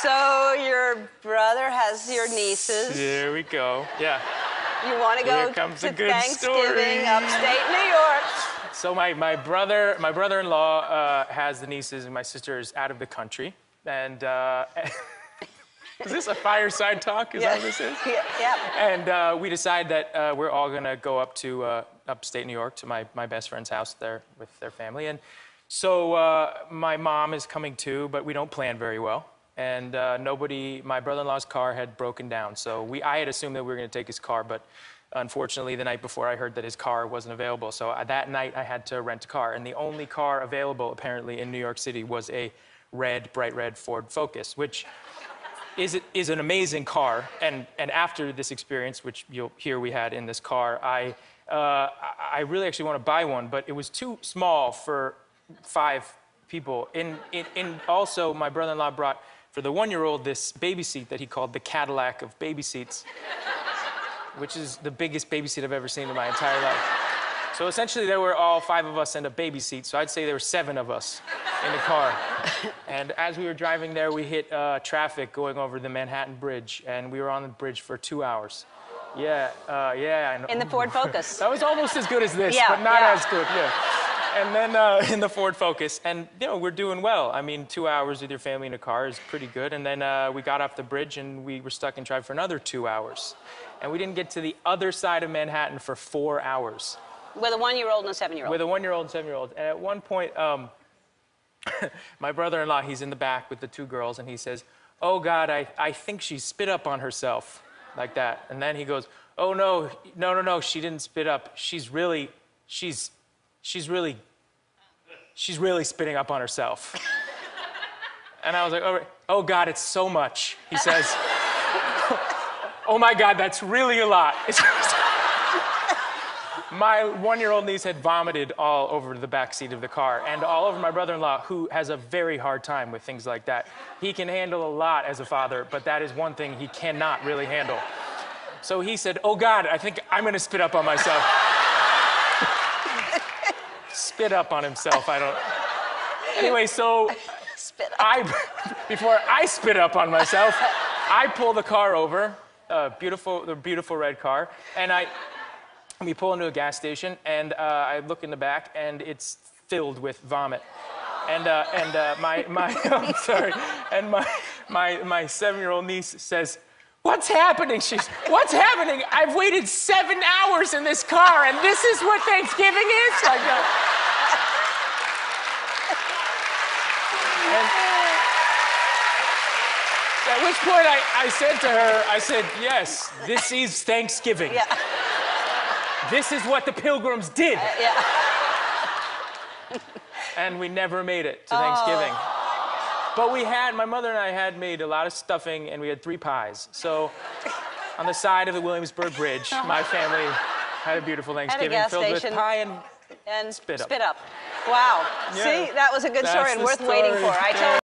So your brother has your nieces. There we go. Yeah. You want to go to Thanksgiving, upstate New York. So my brother-in-law has the nieces, and my sister is out of the country. And is this a fireside talk? Is that what this is? Yeah. And we decided that we're all gonna go up to upstate New York to my best friend's house there with their family. And so my mom is coming too, but we don't plan very well. And my brother-in-law's car had broken down. So I had assumed that we were gonna take his car, but unfortunately, the night before I heard that his car wasn't available. So that night I had to rent a car. And the only car available apparently in New York City was a bright red Ford Focus, which is an amazing car. And after this experience, which you'll hear we had in this car, I really actually want to buy one, but it was too small for 5 people. Also, my brother-in-law brought, for the 1-year-old, this baby seat that he called the Cadillac of baby seats, which is the biggest baby seat I've ever seen in my entire life. So essentially, there were all 5 of us in a baby seat, so I'd say there were 7 of us in the car. And as we were driving there, we hit traffic going over the Manhattan Bridge, and we were on the bridge for 2 hours. Yeah, I know. In the Ford Focus. That was almost as good as this, yeah, but not as good, yeah. And then in the Ford Focus, and we're doing well. I mean, 2 hours with your family in a car is pretty good. And then we got off the bridge, and we were stuck in traffic for another 2 hours. And we didn't get to the other side of Manhattan for 4 hours. With a 1-year-old and a 7-year-old. With a 1-year-old and 7-year-old. And at one point, my brother-in-law, he's in the back with the 2 girls, and he says, "Oh, God, I think she spit up on herself," like that. And then he goes, "Oh, no, she didn't spit up. She's really spitting up on herself." And I was like, "Oh, God, it's so much," he says. "Oh, my God, that's really a lot." My 1-year-old niece had vomited all over the back seat of the car and all over my brother-in-law, who has a very hard time with things like that. He can handle a lot as a father, but that is one thing he cannot really handle. So he said, "Oh, God, I think I'm gonna spit up on myself." Spit up on himself, I don't... Anyway, so spit up. Before I spit up on myself, I pull the car over, the beautiful red car, and we pull into a gas station, and I look in the back, and it's filled with vomit. And I'm sorry, and my 7-year-old niece says, "What's happening?" "What's happening? I've waited 7 hours in this car, and this is what Thanksgiving is?" Like that. And at which point I said to her, I said, "Yes, this is Thanksgiving. Yeah. This is what the Pilgrims did." Yeah. And we never made it to Thanksgiving. But my mother and I had made a lot of stuffing, and we had 3 pies. So on the side of the Williamsburg Bridge, my family had a beautiful Thanksgiving filled with pie and spit up. Wow. Yeah. See, that was a good story and worth waiting for. I told